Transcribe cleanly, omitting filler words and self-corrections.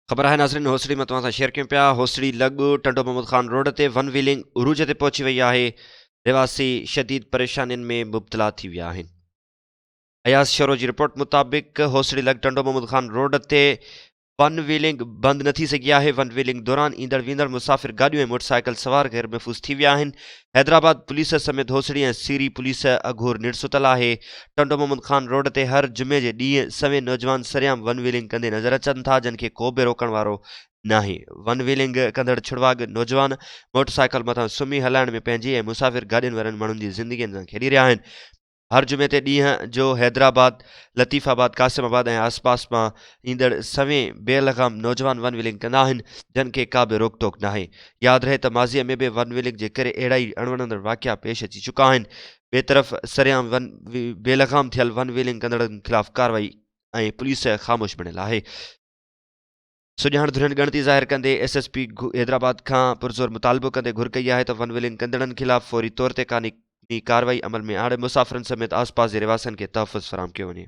ख़बर है नाज़रीन होसड़ी में तव्हां सां शेयर कयूं पिया। होसड़ी लॻ टंडो मोहम्मद ख़ान रोड ते वन व्हीलिंग उरूज ते पहुची वई आहे। रहवासी शदीद परेशानियुनि में मुब्तला थी विया आहिनि। अयाज़ शरो जी रिपोर्ट मुताबिक़ होसड़ी लॻ टंडो मोहम्मद ख़ान रोड ते वन व्हीलिंग बंदि न थी सघी आहे। वन व्हीलिंग दौरान ईंदड़ वेंदड़ मुसाफ़िर गाॾियूं ऐं मोटरसाइकिल सवार गैर महफ़ूज़ थी विया आहिनि। हैदराबाद पुलिस समेत होसड़ी ऐं सीरी पुलिस अघोर निड़सुतल आहे। टंडो मोहम्मद ख़ान रोड ते हर जुमे जे ॾींहुं सवें नौजवान सरेआम वन व्हीलिंग कंदे नज़र अचनि था, जिन खे को बि रोकण वारो नाहे। वन व्हीलिंग कंदड़ छुड़वाग नौजवान मोटरसाइकिल मथां सुम्ही हलाइण में पंहिंजी ऐं मुसाफ़िर गाॾियुनि वारनि माण्हुनि जी ज़िंदगीअ सां खेॾी रहिया आहिनि। हर जुमे ते ॾींहं जो हैदराबाद, लतीफ़ाबाद, कासिमाबाद ऐं आसपास मां ईंदड़ सवें बेलगाम नौजवान वन व्हीलिंग कंदा आहिनि, जिन खे का बि रोक टोक नाहे। यादि रहे त माज़ीअ में बि वन व्हीलिंग जे करे अहिड़ा ई अणवणंदड़ वाक़िया पेश अची चुका आहिनि। ॿिए तरफ़ सरेआम बेलगाम थियल वन व्हीलिंग कंदड़नि ख़िलाफ़ कार्रवाई ऐं पुलिस ख़ामोश बणियल आहे। सुञाण धुरियन गणती ज़ाहिर कंदे SSP हैदराबाद खां पुरज़ोर मुतालबो कंदे घुर कई आहे त वन व्हीलिंग कंदड़नि ख़िलाफ़ फौरी तौर ते कानूनी कार्रवाई अमल में आणे मुसाफ़िरनि समेत आसपास जे रहवासियुनि खे तहफ़्फ़ुज़ फ़राहम कयो वञे।